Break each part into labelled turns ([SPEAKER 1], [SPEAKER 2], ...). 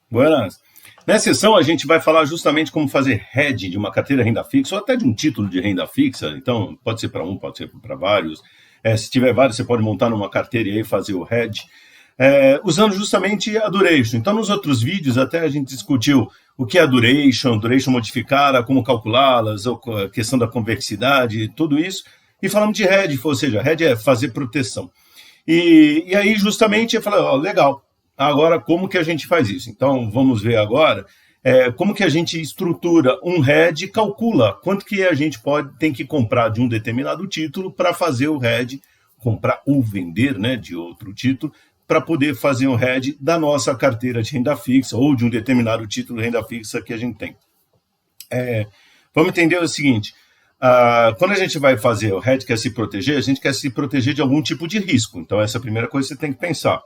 [SPEAKER 1] Buenas. Nessa sessão a gente vai falar justamente como fazer hedge de uma carteira renda fixa ou até de um título de renda fixa. Então, pode ser para um, pode ser para vários. Se tiver vários, você pode montar numa carteira e aí fazer o hedge. Usando justamente a duration. Então, nos outros vídeos, até a gente discutiu o que é a duration modificada, como calculá-las, a questão da convexidade, tudo isso. E falamos de hedge, ou seja, hedge é fazer proteção. E aí, justamente, eu falei, legal, agora como que a gente faz isso? Então, vamos ver agora como que a gente estrutura um hedge, calcula quanto que a gente tem que comprar de um determinado título para fazer o hedge, comprar ou vender, né, de outro título, para poder fazer um hedge da nossa carteira de renda fixa ou de um determinado título de renda fixa que a gente tem. Vamos entender o seguinte, quando a gente vai fazer o hedge, quer se proteger, a gente quer se proteger de algum tipo de risco. Então, essa é a primeira coisa que você tem que pensar.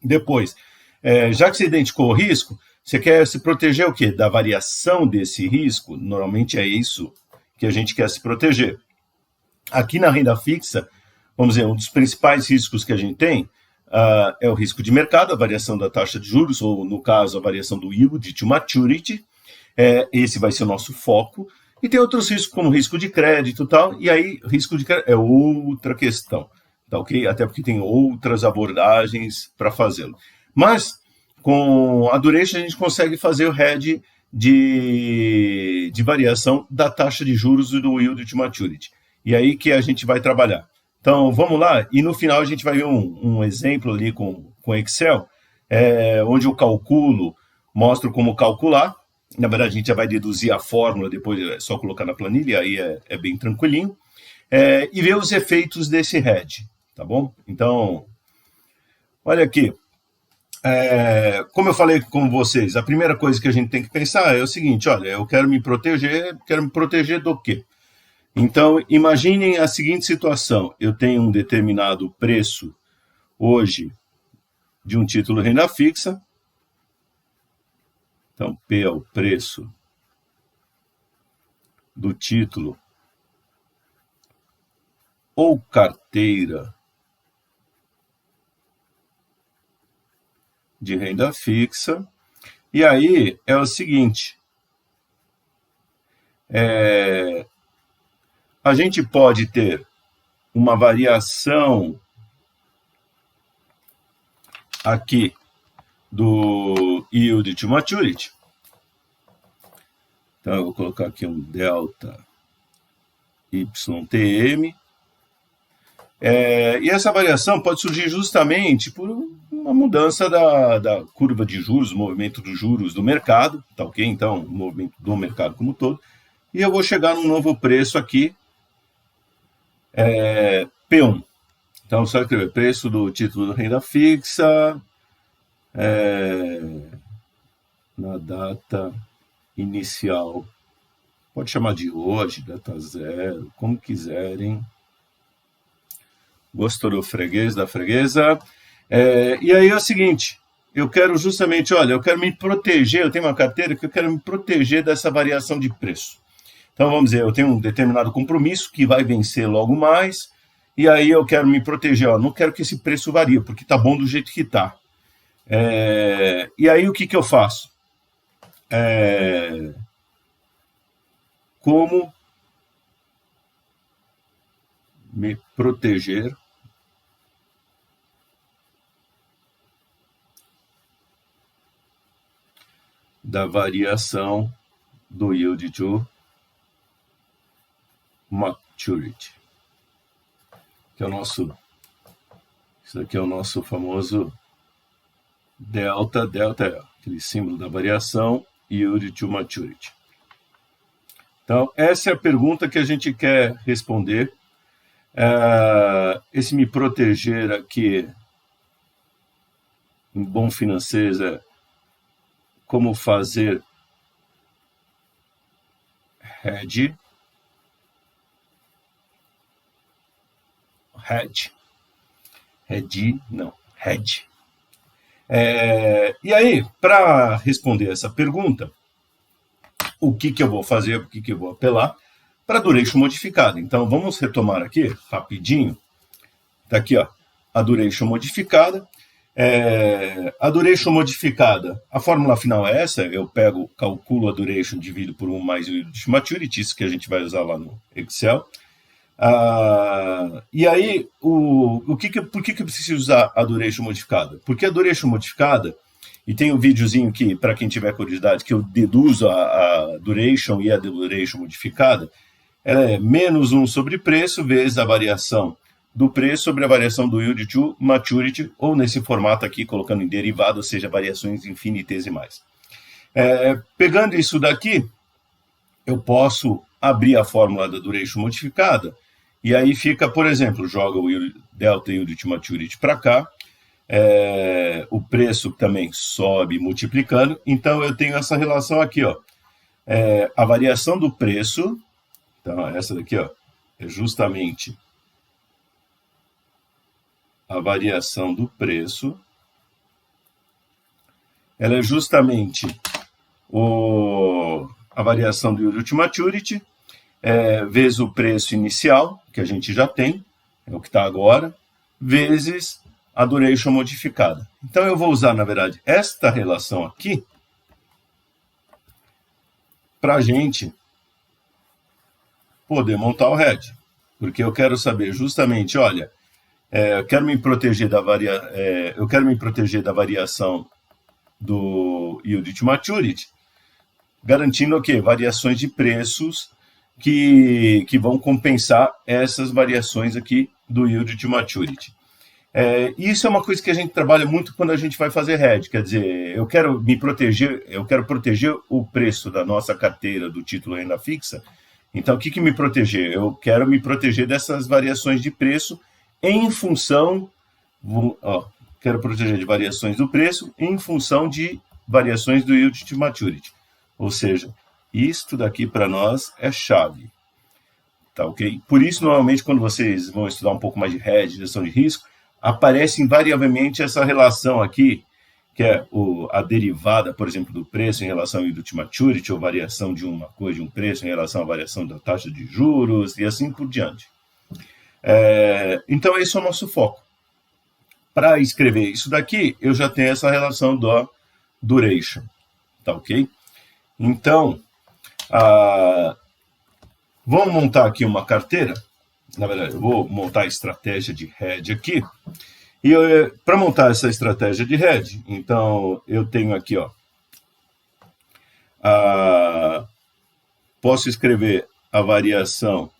[SPEAKER 1] Depois, já que você identificou o risco, você quer se proteger o quê? Da variação desse risco? Normalmente é isso que a gente quer se proteger. Aqui na renda fixa, vamos dizer, um dos principais riscos que a gente tem é o risco de mercado, a variação da taxa de juros, ou no caso, a variação do yield to maturity. Esse vai ser o nosso foco. E tem outros riscos, como risco de crédito e tal, e aí risco de crédito é outra questão, tá ok? Até porque tem outras abordagens para fazê-lo. Mas, com a duration, a gente consegue fazer o hedge de variação da taxa de juros e do yield to maturity. E aí que a gente vai trabalhar. Então, vamos lá, e no final a gente vai ver um exemplo ali com Excel, onde eu calculo, mostro como calcular. Na verdade, a gente já vai deduzir a fórmula, depois é só colocar na planilha, aí é bem tranquilinho. E ver os efeitos desse hedge, tá bom? Então, olha aqui. Como eu falei com vocês, a primeira coisa que a gente tem que pensar é o seguinte, olha, eu quero me proteger do quê? Então, imaginem a seguinte situação, eu tenho um determinado preço hoje de um título de renda fixa, então P é o preço do título ou carteira de renda fixa, e aí é o seguinte, a gente pode ter uma variação aqui do yield to maturity. Então, eu vou colocar aqui um delta YTM. E essa variação pode surgir justamente por uma mudança da curva de juros, movimento dos juros do mercado, tá ok? Então, o movimento do mercado como um todo. E eu vou chegar num novo preço aqui, P1. Então, só escrever preço do título de renda fixa, na data inicial, pode chamar de hoje, data zero, como quiserem. Gostou do freguês, da freguesa? E aí é o seguinte, eu quero justamente, olha, eu quero me proteger, eu tenho uma carteira que eu quero me proteger dessa variação de preço. Então, vamos dizer, eu tenho um determinado compromisso que vai vencer logo mais, e aí eu quero me proteger, não quero que esse preço varie, porque está bom do jeito que está. E aí o que eu faço? Como me proteger da variação do yield to maturity, que é isso aqui é o nosso famoso delta é aquele símbolo da variação, yield to maturity. Então, essa é a pergunta que a gente quer responder. Esse me proteger aqui, em bom francês, é como fazer hedge. E aí, para responder essa pergunta, o que eu vou fazer, o que eu vou apelar? Para duration modificada. Então, vamos retomar aqui, rapidinho. Está aqui, ó. a duration modificada. A duration modificada, a fórmula final é essa, eu calculo a duration, divido por 1 mais o yield to maturity, isso que a gente vai usar lá no Excel. E aí, por que eu preciso usar a duration modificada? Porque a duration modificada, e tem um videozinho que, para quem tiver curiosidade, que eu deduzo a duration e a duration modificada, ela é menos 1 sobre preço vezes a variação do preço sobre a variação do yield to maturity, ou nesse formato aqui, colocando em derivado, ou seja, variações infinitesimais. Pegando isso daqui, eu posso abrir a fórmula da duration modificada, e aí fica, por exemplo, joga o delta yield to maturity para cá, o preço também sobe multiplicando, então eu tenho essa relação aqui, ó, a variação do preço, então essa daqui, ó, é justamente a variação do preço, ela é justamente a variação do yield to maturity, vezes o preço inicial, que a gente já tem, é o que está agora, vezes a duration modificada. Então, eu vou usar, na verdade, esta relação aqui para a gente poder montar o hedge. Porque eu quero saber justamente, olha, eu quero me proteger da variação do yield to maturity, garantindo o quê? Variações de preços que vão compensar essas variações aqui do yield to maturity. Isso é uma coisa que a gente trabalha muito quando a gente vai fazer hedge, quer dizer, eu quero proteger o preço da nossa carteira do título renda fixa. Então, o que me proteger? Eu quero me proteger dessas variações de preço em função, quero proteger de variações do preço em função de variações do yield to maturity. Ou seja, isto daqui para nós é chave. Tá, ok? Por isso, normalmente, quando vocês vão estudar um pouco mais de hedge, gestão de risco, aparece invariavelmente essa relação aqui, que é a derivada, por exemplo, do preço em relação ao yield to maturity, ou variação de uma coisa, de um preço em relação à variação da taxa de juros, e assim por diante. Então, esse é o nosso foco. Para escrever isso daqui, eu já tenho essa relação do duration. Tá, ok? Então, vamos montar aqui uma carteira. Na verdade, eu vou montar a estratégia de hedge aqui. E para montar essa estratégia de hedge, então eu tenho aqui, ó, posso escrever a variação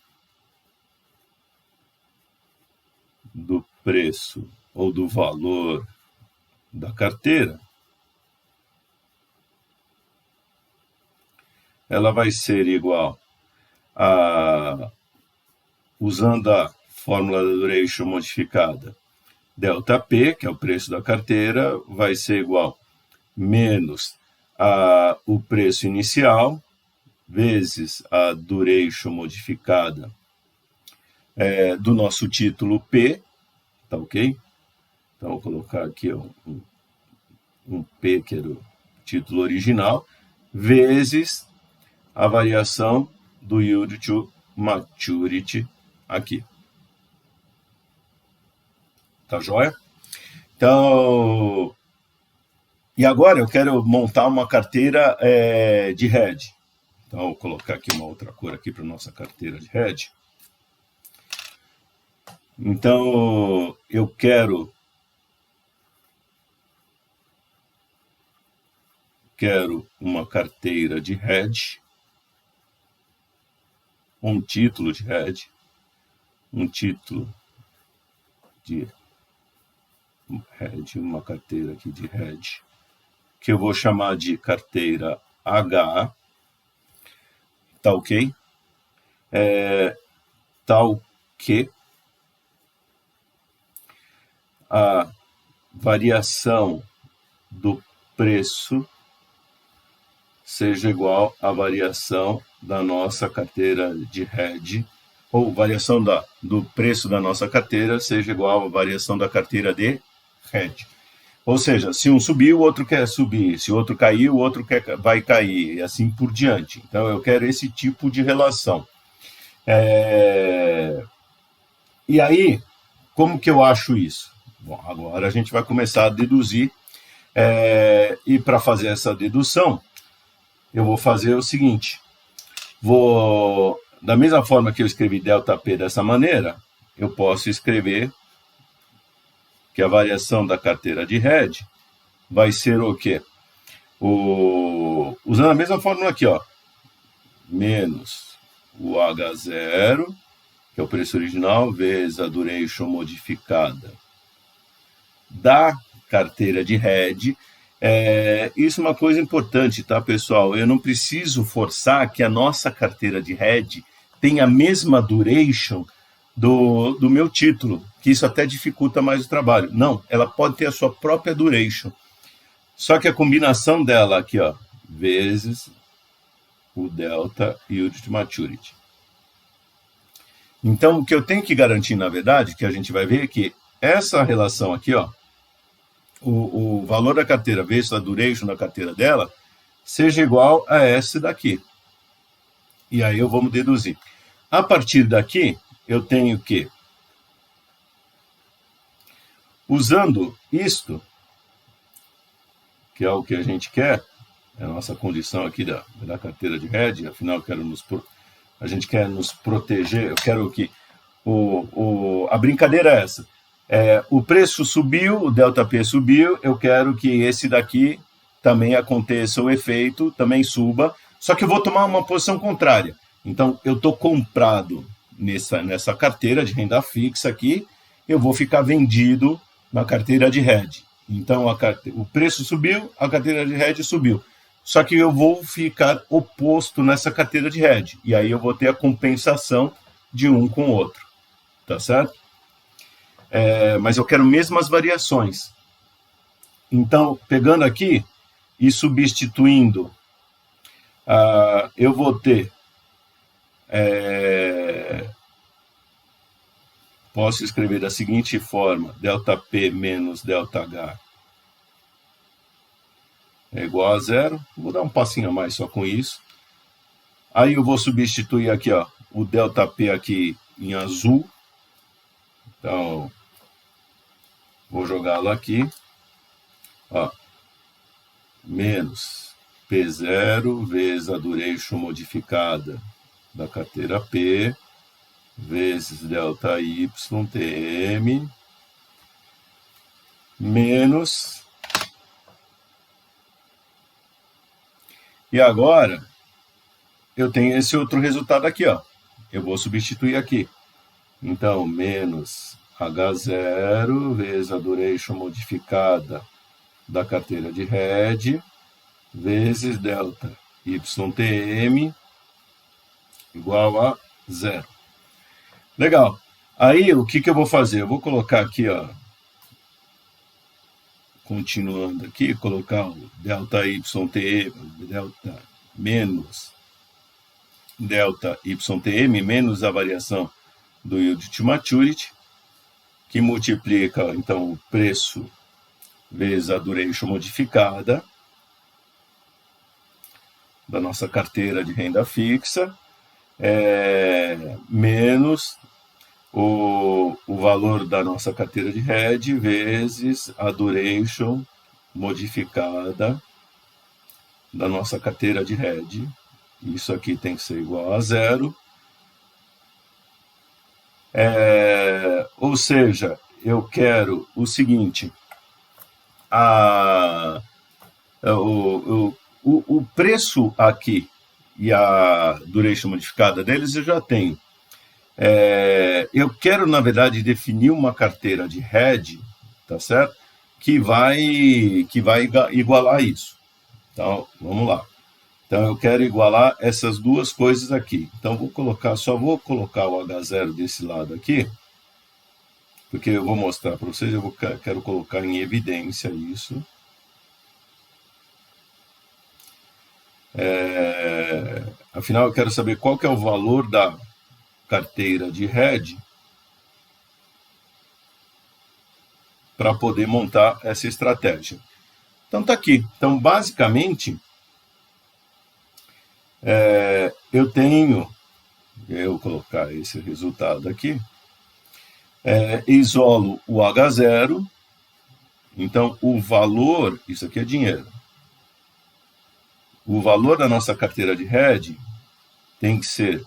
[SPEAKER 1] do preço ou do valor da carteira. Ela vai ser igual usando a fórmula da duration modificada, delta P, que é o preço da carteira, vai ser igual menos o preço inicial, vezes a duration modificada do nosso título P, tá ok? Então, vou colocar aqui um P, que era o título original, vezes a variação do yield to maturity aqui. Tá joia? Então, e agora eu quero montar uma carteira de hedge. Então, vou colocar aqui uma outra cor aqui para nossa carteira de hedge. Então, eu quero uma carteira de hedge, um título de hedge, uma carteira aqui de hedge, que eu vou chamar de carteira HA, tá ok? Tal que a variação do preço seja igual à variação da nossa carteira de hedge, ou variação do preço da nossa carteira seja igual à variação da carteira de hedge. Ou seja, se um subir, o outro quer subir, se o outro cair, o outro vai cair, e assim por diante. Então, eu quero esse tipo de relação. E aí, como que eu acho isso? Bom, agora a gente vai começar a deduzir, e para fazer essa dedução, eu vou fazer o seguinte, da mesma forma que eu escrevi ΔP dessa maneira, eu posso escrever que a variação da carteira de hedge vai ser o quê? Usando a mesma fórmula aqui, ó, menos o H0, que é o preço original, vezes a duration modificada da carteira de hedge. Isso é uma coisa importante, tá, pessoal? Eu não preciso forçar que a nossa carteira de hedge tenha a mesma duration do meu título, que isso até dificulta mais o trabalho. Não, ela pode ter a sua própria duration. Só que a combinação dela aqui, ó, vezes o delta yield to maturity. Então, o que eu tenho que garantir, na verdade, que a gente vai ver que essa relação aqui, ó, o valor da carteira vezes a duration da carteira dela, seja igual a essa daqui. E aí eu vou deduzir. A partir daqui, eu tenho que, usando isto, que é o que a gente quer, é a nossa condição aqui da carteira de hedge, afinal a gente quer nos proteger, eu quero que a brincadeira é essa. O preço subiu, o ΔP subiu, eu quero que esse daqui também aconteça o efeito, também suba, só que eu vou tomar uma posição contrária. Então, eu estou comprado nessa carteira de renda fixa aqui, eu vou ficar vendido na carteira de hedge. Então, o preço subiu, a carteira de hedge subiu. Só que eu vou ficar oposto nessa carteira de hedge. E aí eu vou ter a compensação de um com o outro. Tá certo? Mas eu quero mesmas variações. Então, pegando aqui e substituindo, eu vou ter... posso escrever da seguinte forma, ΔP menos ΔH é igual a zero. Vou dar um passinho a mais só com isso. Aí eu vou substituir aqui, ó, o ΔP aqui em azul. Então, vou jogá-lo aqui. Ó, menos P0 vezes a duration modificada da carteira P, vezes ΔYTM, menos... E agora, eu tenho esse outro resultado aqui, ó. Eu vou substituir aqui. Então, menos H0 vezes a duration modificada da carteira de hedge, vezes ΔYTM igual a zero. Legal. Aí, o que eu vou fazer? Eu vou colocar aqui, ó, continuando aqui, colocar o ΔYTM, delta menos ΔYTM, menos a variação do yield to maturity, que multiplica, então, o preço vezes a duration modificada da nossa carteira de renda fixa, menos o valor da nossa carteira de hedge vezes a duration modificada da nossa carteira de hedge. Isso aqui tem que ser igual a zero. Ou seja, eu quero o seguinte, o preço aqui e a duration modificada deles eu já tenho. Eu quero, na verdade, definir uma carteira de hedge, tá certo? Que vai igualar isso. Então, vamos lá. Então, eu quero igualar essas duas coisas aqui. Então, só vou colocar o H0 desse lado aqui, porque eu vou mostrar para vocês, quero colocar em evidência isso. Afinal, eu quero saber qual que é o valor da carteira de hedge para poder montar essa estratégia. Então, tá aqui. Então, basicamente, eu vou colocar esse resultado aqui, Isolo o H0, então o valor, isso aqui é dinheiro, o valor da nossa carteira de hedge tem que ser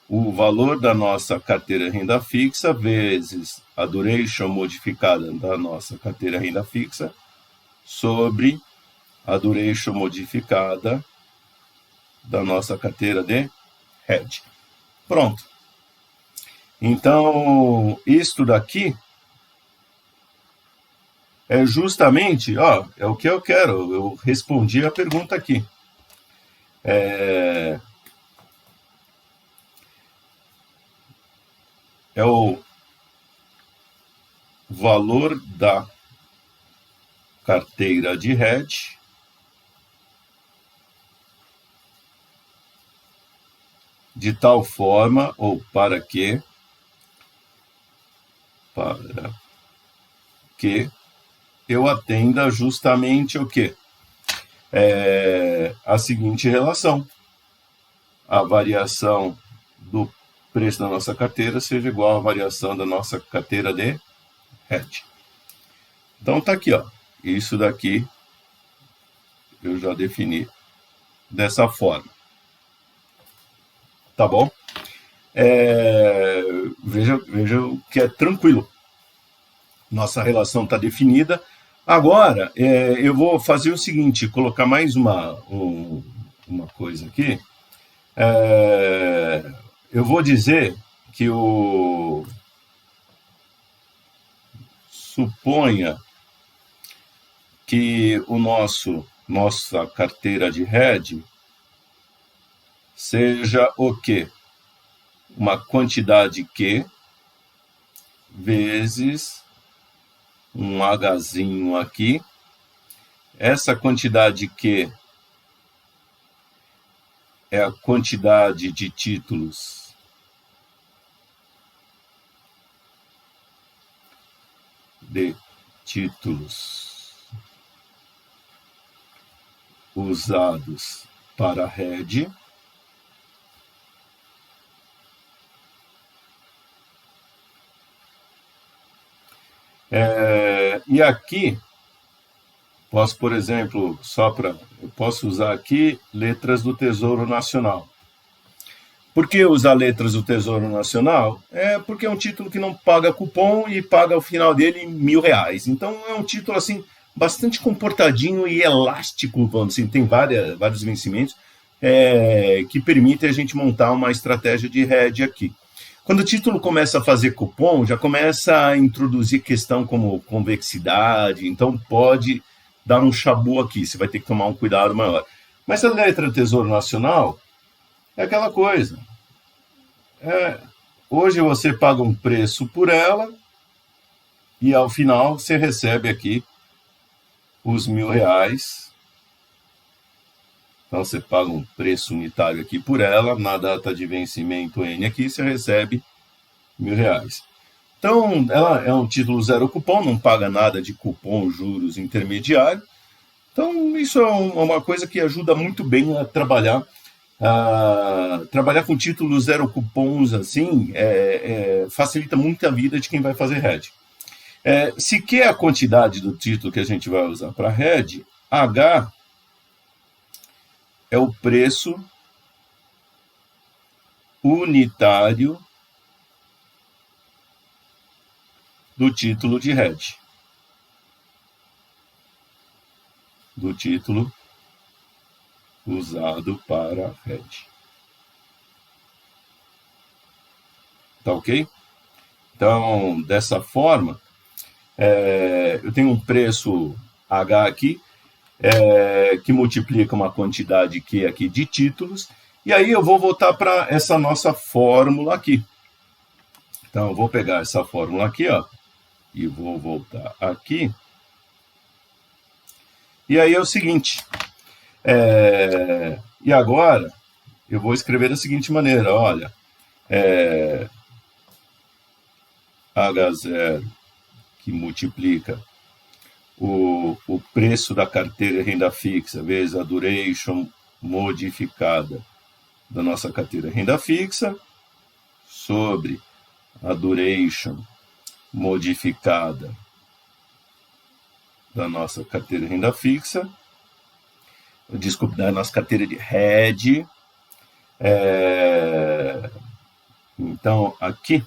[SPEAKER 1] o valor da nossa carteira renda fixa vezes a duration modificada da nossa carteira renda fixa sobre a duration modificada da nossa carteira de hedge. Pronto. Então, isto daqui é justamente, é o que eu quero. Eu respondi a pergunta aqui. É o valor da carteira de hedge de tal forma, ou para que eu atenda justamente o quê? A seguinte relação. A variação do preço da nossa carteira seja igual à variação da nossa carteira de hedge. Então tá aqui, isso daqui eu já defini dessa forma. Tá bom? Veja que é tranquilo. Nossa relação está definida. Agora, eu vou fazer o seguinte, colocar mais uma coisa aqui. Eu vou dizer que suponha que nossa carteira de hedge seja o quê? Uma quantidade Q vezes um Hzinho aqui. Essa quantidade Q é a quantidade de títulos usados para hedge. E aqui, posso, por exemplo, eu posso usar aqui letras do Tesouro Nacional. Por que usar letras do Tesouro Nacional? Porque é um título que não paga cupom e paga ao final dele R$1.000. Então é um título assim bastante comportadinho e elástico, vamos dizer, tem vários vencimentos que permitem a gente montar uma estratégia de hedge aqui. Quando o título começa a fazer cupom, já começa a introduzir questão como convexidade, então pode dar um chabu aqui, você vai ter que tomar um cuidado maior. Mas a letra do Tesouro Nacional é aquela coisa. Hoje você paga um preço por ela e ao final você recebe aqui os R$1.000. Então você paga um preço unitário aqui por ela, na data de vencimento N aqui você recebe R$1.000. Então ela é um título zero cupom, não paga nada de cupom, juros intermediário. Então isso é uma coisa que ajuda muito bem a trabalhar. Trabalhar com títulos zero cupons assim facilita muito a vida de quem vai fazer hedge. Se quer a quantidade do título que a gente vai usar para hedge, H é o preço unitário do título de hedge. Do título usado para hedge. Tá ok? Então, dessa forma, eu tenho um preço H aqui, que multiplica uma quantidade Q aqui de títulos, e aí eu vou voltar para essa nossa fórmula aqui. Então, eu vou pegar essa fórmula aqui, e vou voltar aqui. E aí é o seguinte, e agora eu vou escrever da seguinte maneira, olha, H0 que multiplica o preço da carteira renda fixa vezes a duration modificada da nossa carteira renda fixa sobre a duration modificada da nossa carteira de renda fixa, desculpe, da nossa carteira de hedge. Então, aqui,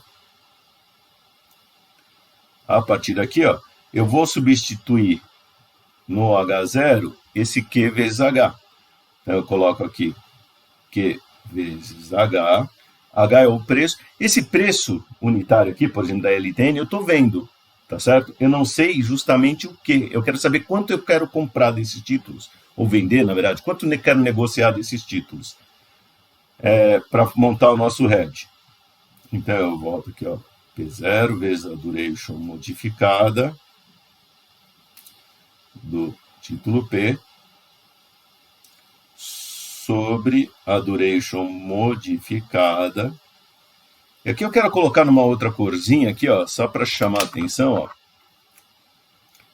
[SPEAKER 1] a partir daqui, ó, eu vou substituir no H0 esse Q vezes H. Então, eu coloco aqui Q vezes H. H é o preço. Esse preço unitário aqui, por exemplo, da LTN, eu estou vendo, tá certo? Eu não sei justamente o que. Eu quero saber quanto eu quero comprar desses títulos, ou vender, na verdade, quanto eu quero negociar desses títulos, para montar o nosso hedge. Então, eu volto aqui, ó, P0 vezes a duration modificada do título P sobre a duration modificada. E aqui eu quero colocar numa outra corzinha aqui, ó, só para chamar a atenção, ó,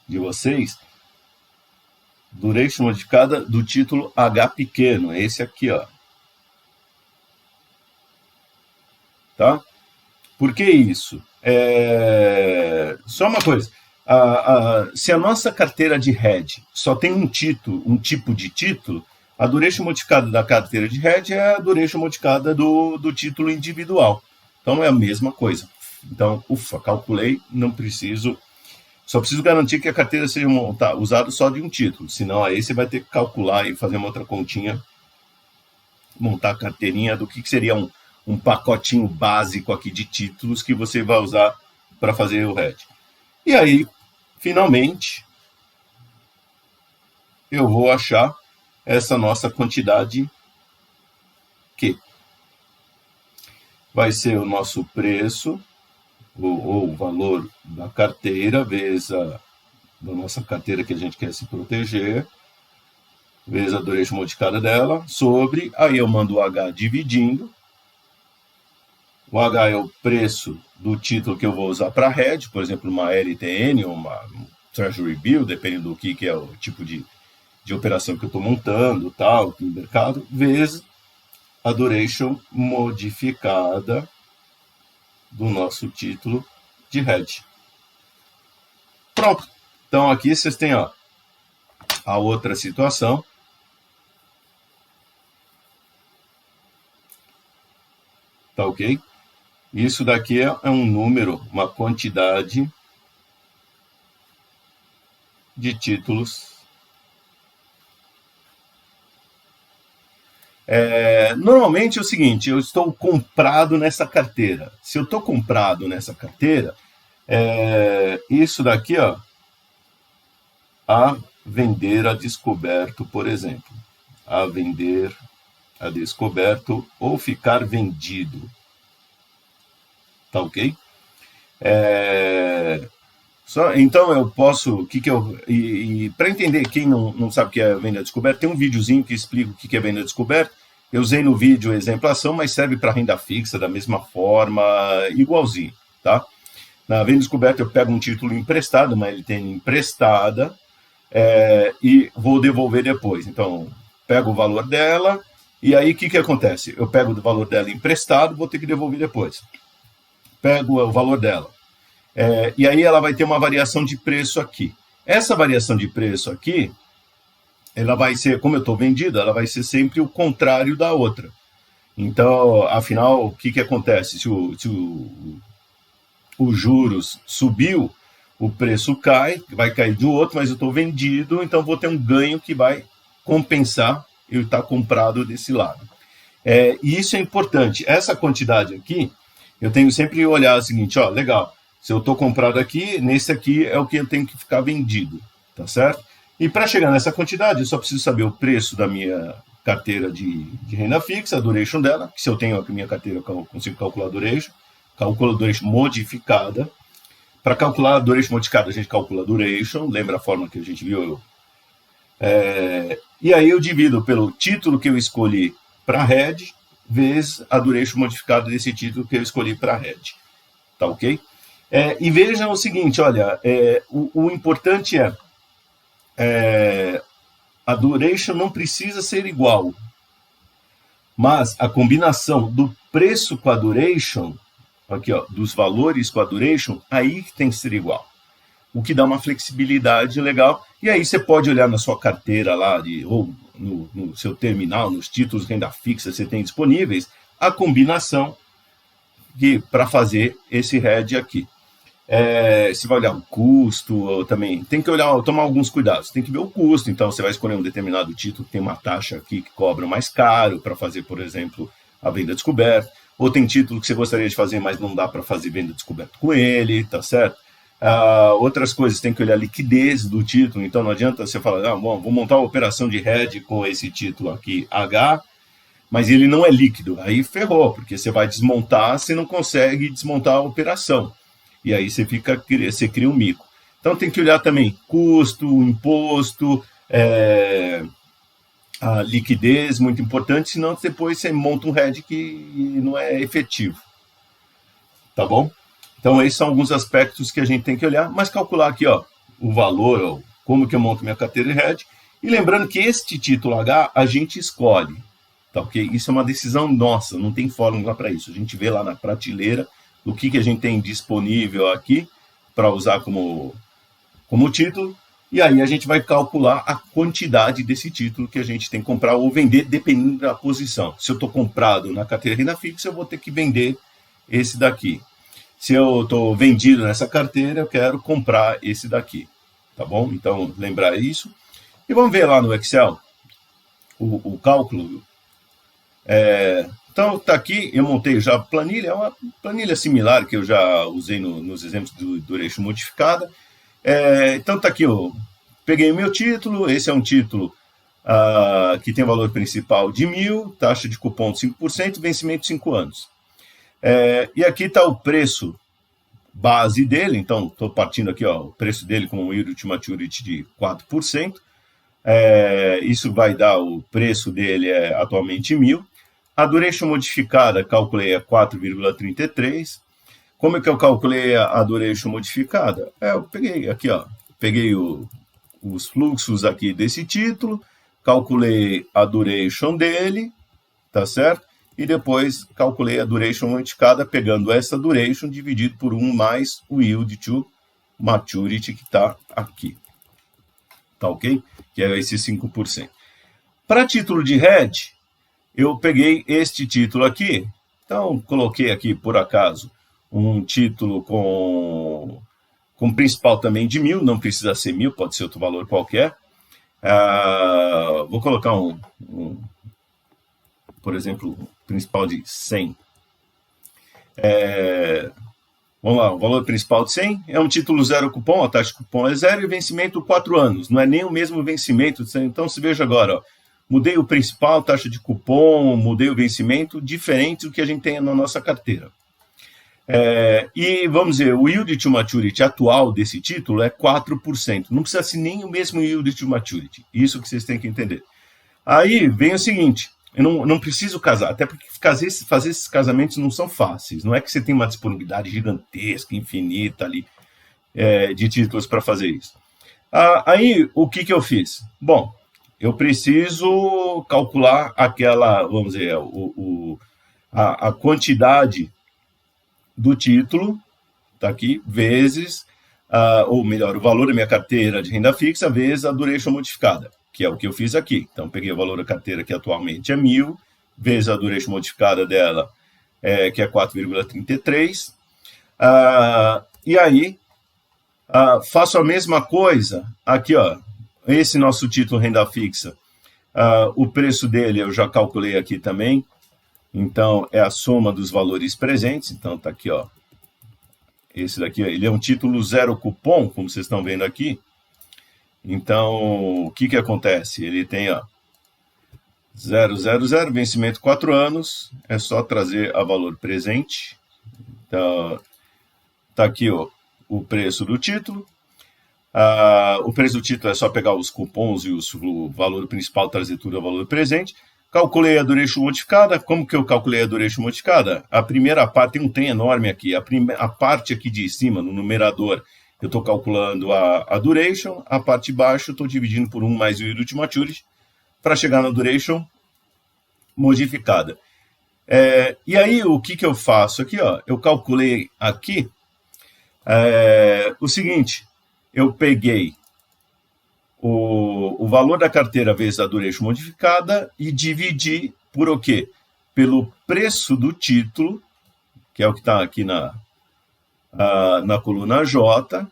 [SPEAKER 1] de vocês. Duration modificada do título H pequeno, esse aqui, ó. Tá? Por que isso? Só uma coisa. Se a nossa carteira de hedge só tem um tipo de título, a duration modificada da carteira de hedge é a duration modificada do título individual. Então é a mesma coisa. Então, calculei, não preciso. Só preciso garantir que a carteira seja usada só de um título. Senão aí você vai ter que calcular e fazer uma outra continha, montar a carteirinha do que seria um pacotinho básico aqui de títulos que você vai usar para fazer o hedge. E aí, finalmente, eu vou achar essa nossa quantidade que vai ser o nosso preço, ou o valor da carteira, vezes da nossa carteira que a gente quer se proteger, vezes a duration modificada dela, sobre, aí eu mando o H dividindo. O H é o preço do título que eu vou usar para hedge, por exemplo, uma LTN ou uma Treasury Bill, dependendo do que é o tipo de operação que eu estou montando, tal, no mercado, vezes a duration modificada do nosso título de hedge. Pronto. Então aqui vocês têm, ó, a outra situação. Tá ok? Isso daqui é um número, uma quantidade de títulos. Normalmente é o seguinte, eu estou comprado nessa carteira. Se eu estou comprado nessa carteira, isso daqui, ó, a vender a descoberto, por exemplo. A vender a descoberto ou ficar vendido. Tá ok? Então eu posso. Para entender quem não sabe o que é venda descoberta, tem um videozinho que explica o que é venda descoberta. Eu usei no vídeo a exemplação, mas serve para renda fixa da mesma forma, igualzinho. Tá? Na venda descoberta eu pego um título emprestado, uma LTN emprestada, e vou devolver depois. Então, pego o valor dela, e aí o que acontece? Eu pego o valor dela emprestado, vou ter que devolver depois. Pego o valor dela. E aí ela vai ter uma variação de preço aqui. Essa variação de preço aqui, ela vai ser, como eu estou vendido, ela vai ser sempre o contrário da outra. Então, afinal, o que acontece? Se os juros subiu, o preço cai, vai cair de outro, mas eu estou vendido, então vou ter um ganho que vai compensar eu estar comprado desse lado. E isso é importante. Essa quantidade aqui, eu tenho sempre que olhar o seguinte, ó, legal, se eu estou comprado aqui, nesse aqui é o que eu tenho que ficar vendido, tá certo? E para chegar nessa quantidade, eu só preciso saber o preço da minha carteira de renda fixa, a duration dela, que se eu tenho a minha carteira, eu consigo calcular a duration, calculo a duration modificada. Para calcular a duration modificada, a gente calcula a duration, lembra a forma que a gente viu? E aí eu divido pelo título que eu escolhi para hedge, vezes a duration modificada desse título que eu escolhi para hedge. Tá ok? E vejam o seguinte, olha, o importante a duration não precisa ser igual, mas a combinação do preço com a duration aqui, ó, dos valores com a duration, aí que tem que ser igual. O que dá uma flexibilidade legal. E aí você pode olhar na sua carteira lá, ou no seu terminal, nos títulos de renda fixa que você tem disponíveis, a combinação para fazer esse hedge aqui. Você vai olhar o custo, também tem que olhar, tomar alguns cuidados. Tem que ver o custo, então você vai escolher um determinado título que tem uma taxa aqui que cobra mais caro para fazer, por exemplo, a venda descoberta. Ou tem título que você gostaria de fazer, mas não dá para fazer venda descoberta com ele, tá certo? Outras coisas, tem que olhar a liquidez do título, então não adianta você falar, bom, vou montar uma operação de hedge com esse título aqui, H, mas ele não é líquido, aí ferrou, porque você vai desmontar, você não consegue desmontar a operação, e aí você cria um mico. Então tem que olhar também custo, imposto, a liquidez, muito importante, senão depois você monta um hedge que não é efetivo, tá bom? Então, esses são alguns aspectos que a gente tem que olhar, mas calcular aqui, ó, o valor, ó, como que eu monto minha carteira de hedge. E lembrando que este título H a gente escolhe, tá ok? Isso é uma decisão nossa, não tem fórmula para isso. A gente vê lá na prateleira o que a gente tem disponível aqui para usar como título, e aí a gente vai calcular a quantidade desse título que a gente tem que comprar ou vender, dependendo da posição. Se eu estou comprado na carteira de renda fixa, eu vou ter que vender esse daqui. Se eu estou vendido nessa carteira, eu quero comprar esse daqui, tá bom? Então, lembrar isso. E vamos ver lá no Excel o cálculo. Então, está aqui, eu montei já a planilha, é uma planilha similar que eu já usei nos exemplos do duration modificada. Então, está aqui, eu peguei o meu título, esse é um título que tem valor principal de 1.000, taxa de cupom de 5%, vencimento de 5 anos. E aqui está o preço base dele, então estou partindo aqui, ó, o preço dele com um yield to maturity de 4%, isso vai dar o preço dele atualmente 1.000, a duration modificada calculei a 4,33, como é que eu calculei a duration modificada? Eu peguei aqui, ó, peguei os fluxos aqui desse título, calculei a duration dele, tá certo? E depois calculei a duration modificada, pegando essa duration dividido por 1 mais o yield to maturity que está aqui. Tá ok? Que é esse 5%. Para título de hedge, eu peguei este título aqui. Então, coloquei aqui, por acaso, um título com principal também de 1.000, não precisa ser 1.000, pode ser outro valor qualquer. Vou colocar por exemplo, principal de 100. Vamos lá, o valor principal de 100 é um título zero cupom, a taxa de cupom é 0 e vencimento 4 anos. Não é nem o mesmo vencimento. Então, se veja agora, ó, mudei o principal, taxa de cupom, mudei o vencimento, diferente do que a gente tem na nossa carteira. E vamos dizer, o yield to maturity atual desse título é 4%. Não precisa ser nem o mesmo yield to maturity. Isso que vocês têm que entender. Aí vem o seguinte, eu não preciso casar, até porque fazer esses casamentos não são fáceis. Não é que você tem uma disponibilidade gigantesca, infinita ali, de títulos para fazer isso. Aí, o que eu fiz? Bom, eu preciso calcular aquela, vamos dizer, a quantidade do título, tá aqui, vezes, ou melhor, o valor da minha carteira de renda fixa, vezes a duration modificada, que é o que eu fiz aqui. Então, peguei o valor da carteira, que atualmente é 1.000, vezes a duration modificada dela, que é 4,33. E aí, faço a mesma coisa aqui, ó, esse nosso título renda fixa, o preço dele eu já calculei aqui também. Então, é a soma dos valores presentes. Então, está aqui, ó. Esse daqui, ele é um título zero cupom, como vocês estão vendo aqui. Então, o que acontece? Ele tem, ó, 000, vencimento 4 anos. É só trazer a valor presente. Então, está aqui, ó, o preço do título. O preço do título é só pegar os cupons e o valor principal, trazer tudo ao valor presente. Calculei a duration modificada. Como que eu calculei a duration modificada? A primeira parte tem um trem enorme aqui. A parte aqui de cima, no numerador, eu estou calculando a duration. A parte de baixo, eu estou dividindo por 1 mais o yield to maturity para chegar na duration modificada. E aí, o que eu faço aqui? Ó, eu calculei aqui o seguinte, eu peguei o valor da carteira vezes a duration modificada e dividi por o quê? Pelo preço do título, que é o que está aqui na coluna J,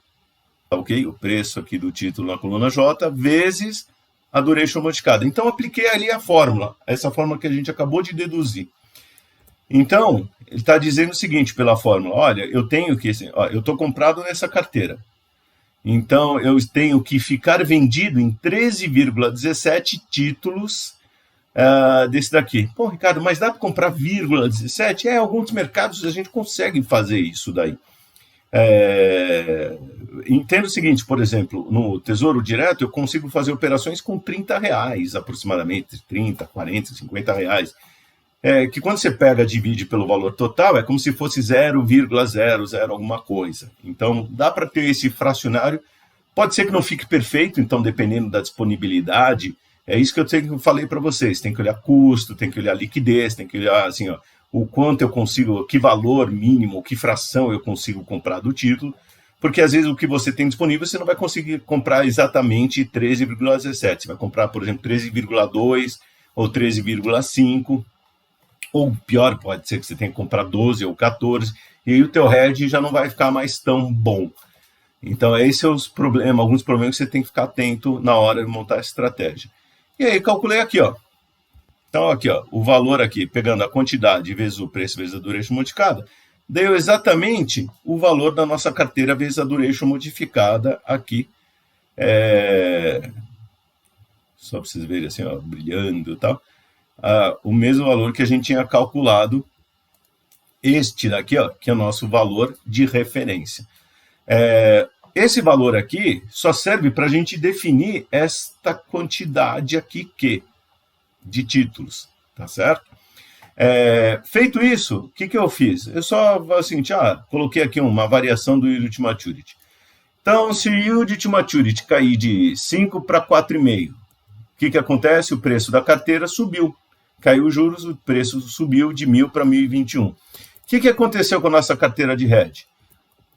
[SPEAKER 1] ok? O preço aqui do título na coluna J, vezes a duration modificada. Então, apliquei ali a fórmula, essa fórmula que a gente acabou de deduzir. Então, ele está dizendo o seguinte pela fórmula, olha, eu tenho que, eu estou comprado nessa carteira, então eu tenho que ficar vendido em 13,17 títulos desse daqui. Pô, Ricardo, mas dá para comprar 0,17? Alguns mercados a gente consegue fazer isso daí. Entendo o seguinte, por exemplo, no Tesouro Direto eu consigo fazer operações com R$30 aproximadamente, 30, 40, 50 reais. Que quando você pega e divide pelo valor total, é como se fosse 0,00 alguma coisa. Então, dá para ter esse fracionário. Pode ser que não fique perfeito, então, dependendo da disponibilidade, é isso que eu falei para vocês. Tem que olhar custo, tem que olhar liquidez, tem que olhar assim, ó, o quanto eu consigo, que valor mínimo, que fração eu consigo comprar do título, porque às vezes o que você tem disponível, você não vai conseguir comprar exatamente 13,17. Você vai comprar, por exemplo, 13,2 ou 13,5. Ou pior, pode ser que você tenha que comprar 12 ou 14, e aí o teu hedge já não vai ficar mais tão bom. Então, esses são os problemas, alguns problemas que você tem que ficar atento na hora de montar essa estratégia. E aí, calculei aqui, ó. Então, aqui, ó, o valor aqui, pegando a quantidade vezes o preço vezes a duration modificada, deu exatamente o valor da nossa carteira vezes a duration modificada aqui. Só para vocês verem assim, ó, brilhando e tal. O mesmo valor que a gente tinha calculado, este daqui, ó, que é o nosso valor de referência. Esse valor aqui só serve para a gente definir esta quantidade aqui de títulos, tá certo? Feito isso, o que eu fiz? Eu só assim, coloquei aqui uma variação do yield to maturity. Então, se o yield to maturity cair de 5 para 4,5, o que acontece? O preço da carteira subiu. Caiu os juros, o preço subiu de 1.000 para 1.021. O que aconteceu com a nossa carteira de hedge?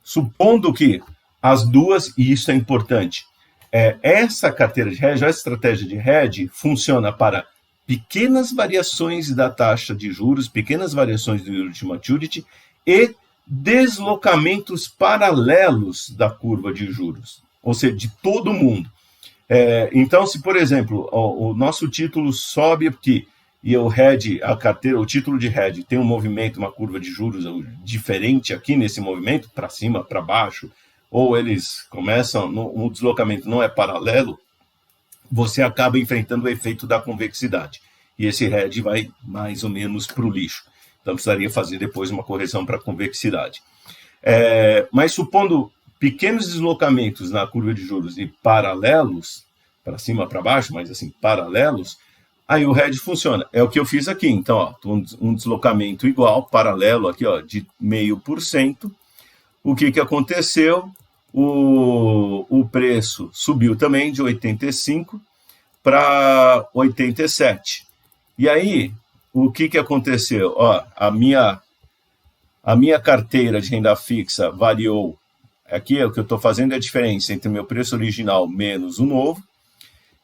[SPEAKER 1] Supondo que as duas, e isso é importante, essa carteira de hedge, essa estratégia de hedge funciona para pequenas variações da taxa de juros, pequenas variações do yield to maturity e deslocamentos paralelos da curva de juros, ou seja, de todo mundo. Então, se, por exemplo, o nosso título sobe aqui, e a carteira, o título de hedge tem um movimento, uma curva de juros diferente aqui nesse movimento, para cima, para baixo, ou eles começam, o deslocamento não é paralelo, você acaba enfrentando o efeito da convexidade. E esse hedge vai mais ou menos para o lixo. Então, precisaria fazer depois uma correção para a convexidade. Mas supondo pequenos deslocamentos na curva de juros e paralelos, para cima, para baixo, mas assim, paralelos, aí o hedge funciona. É o que eu fiz aqui. Então, ó, um deslocamento igual, paralelo aqui, ó, de 0,5%. O que aconteceu? O preço subiu também de 85 para 87. E aí, o que aconteceu? Ó, a minha carteira de renda fixa variou. Aqui o que eu estou fazendo é a diferença entre o meu preço original menos o novo.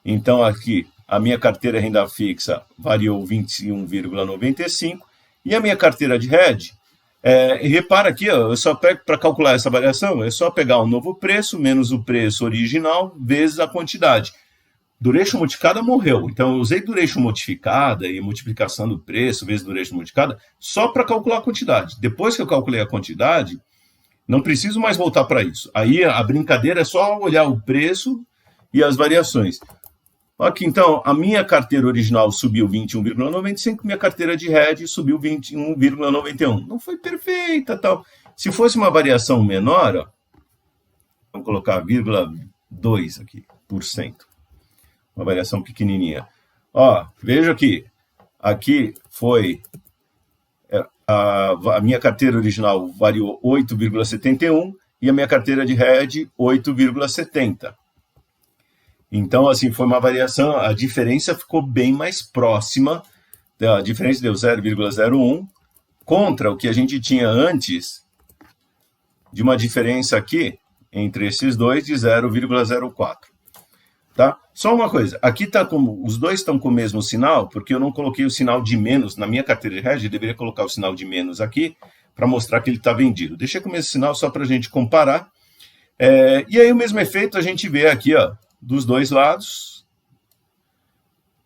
[SPEAKER 1] Então, aqui, a minha carteira de renda fixa variou 21,95 e a minha carteira de hedge, repara aqui, ó, eu só pego para calcular essa variação, é só pegar o novo preço menos o preço original vezes a quantidade. Duration modificada morreu, então eu usei duration modificada e multiplicação do preço vezes duration modificada só para calcular a quantidade. Depois que eu calculei a quantidade, não preciso mais voltar para isso. Aí a brincadeira é só olhar o preço e as variações. Aqui, então, a minha carteira original subiu 21,95, minha carteira de hedge subiu 21,91. Não foi perfeita, tal. Se fosse uma variação menor, ó, vamos colocar 0,2 aqui, por cento. Uma variação pequenininha. Ó, veja aqui foi a minha carteira original variou 8,71 e a minha carteira de hedge 8,70. Então, assim, foi uma variação, a diferença ficou bem mais próxima a diferença deu 0,01 contra o que a gente tinha antes de uma diferença aqui entre esses dois de 0,04. Tá? Só uma coisa, aqui tá como os dois estão com o mesmo sinal, porque eu não coloquei o sinal de menos na minha carteira de hedge, eu deveria colocar o sinal de menos aqui para mostrar que ele está vendido. Deixei com esse sinal só para a gente comparar. E aí o mesmo efeito a gente vê aqui, ó, dos dois lados.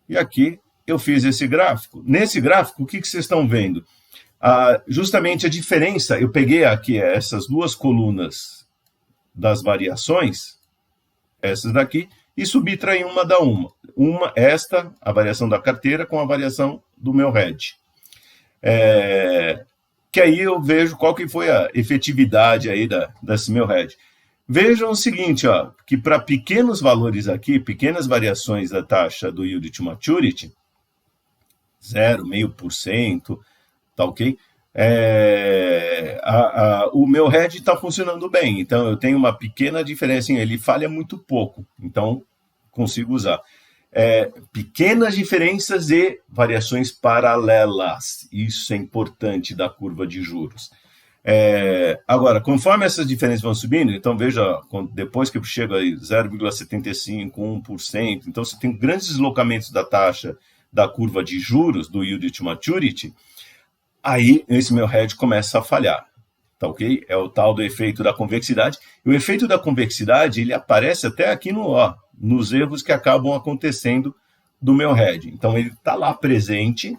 [SPEAKER 1] E aqui eu fiz esse gráfico. Nesse gráfico, o que vocês estão vendo? Justamente a diferença, eu peguei aqui essas duas colunas das variações, essas daqui, e subtraí uma da uma. Esta, a variação da carteira, com a variação do meu hedge. Que aí eu vejo qual que foi a efetividade aí desse meu hedge. Vejam o seguinte, ó, que para pequenos valores aqui, pequenas variações da taxa do yield to maturity, 0,5%, tá ok? O meu hedge está funcionando bem, então eu tenho uma pequena diferença, ele falha muito pouco, então consigo usar. Pequenas diferenças e variações paralelas, isso é importante da curva de juros. Agora, conforme essas diferenças vão subindo, então veja, depois que eu chego aí 0,75%, 1%, então você tem grandes deslocamentos da taxa da curva de juros, do yield to maturity, aí esse meu hedge começa a falhar, tá ok? É o tal do efeito da convexidade. E o efeito da convexidade, ele aparece até aqui nos erros que acabam acontecendo do meu hedge. Então, ele está lá presente.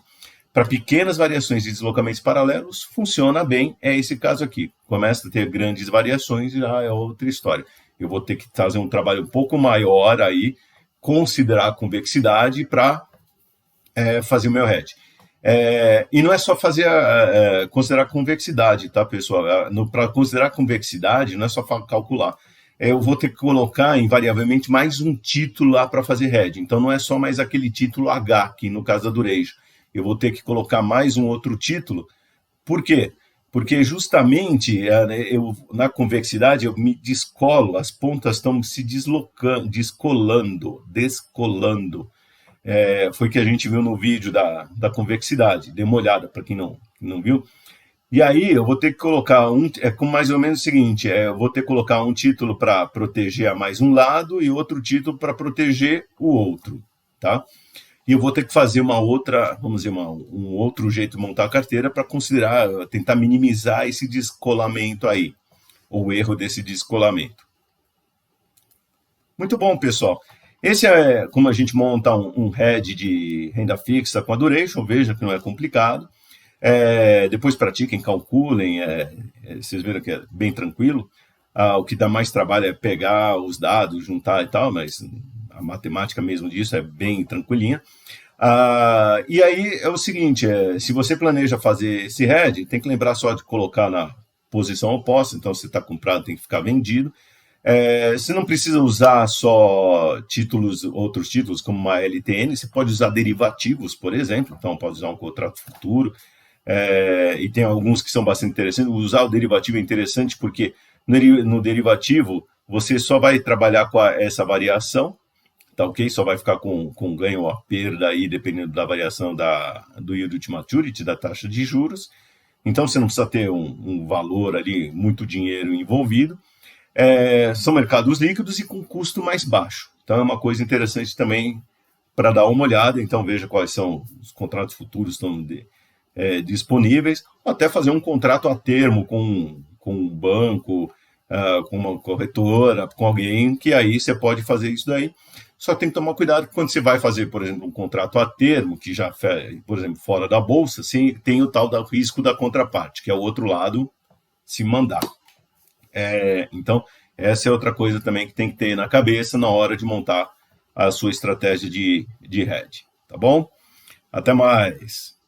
[SPEAKER 1] Para pequenas variações de deslocamentos paralelos, funciona bem. É esse caso aqui. Começa a ter grandes variações e já é outra história. Eu vou ter que fazer um trabalho um pouco maior aí, considerar a convexidade para fazer o meu hedge. E não é só considerar a convexidade, tá, pessoal? Para considerar a convexidade, não é só calcular. Eu vou ter que colocar, invariavelmente, mais um título lá para fazer hedge. Então, não é só mais aquele título H, aqui no caso da duration. Eu vou ter que colocar mais um outro título. Por quê? Porque, justamente, na convexidade, eu me descolo, as pontas estão se deslocando, descolando. Foi o que a gente viu no vídeo da convexidade. Dê uma olhada para quem não viu. E aí eu vou ter que colocar mais ou menos o seguinte, eu vou ter que colocar um título para proteger a mais um lado e outro título para proteger o outro, tá? E eu vou ter que fazer uma outra, vamos dizer, um outro jeito de montar a carteira para tentar minimizar esse descolamento aí, ou erro desse descolamento. Muito bom, pessoal. Esse é como a gente monta um hedge de renda fixa com a duration, veja que não é complicado. Depois pratiquem, calculem, vocês viram que é bem tranquilo. O que dá mais trabalho é pegar os dados, juntar e tal, mas a matemática mesmo disso é bem tranquilinha. E aí é o seguinte, se você planeja fazer esse hedge, tem que lembrar só de colocar na posição oposta, então se está comprado tem que ficar vendido. Você não precisa usar só outros títulos como uma LTN, você pode usar derivativos, por exemplo, então pode usar um contrato futuro, e tem alguns que são bastante interessantes. Usar o derivativo é interessante porque no derivativo você só vai trabalhar com essa variação, tá ok? Só vai ficar com ganho ou perda aí, dependendo da variação do yield to maturity, da taxa de juros. Então você não precisa ter um valor ali, muito dinheiro envolvido. São mercados líquidos e com custo mais baixo. Então é uma coisa interessante também para dar uma olhada. Então veja quais são os contratos futuros que estão disponíveis, ou até fazer um contrato a termo com um banco, com uma corretora, com alguém, que aí você pode fazer isso daí. Só tem que tomar cuidado quando você vai fazer, por exemplo, um contrato a termo, que já, por exemplo, fora da bolsa, tem o tal do risco da contraparte, que é o outro lado se mandar. Então, essa é outra coisa também que tem que ter na cabeça na hora de montar a sua estratégia de hedge, tá bom? Até mais!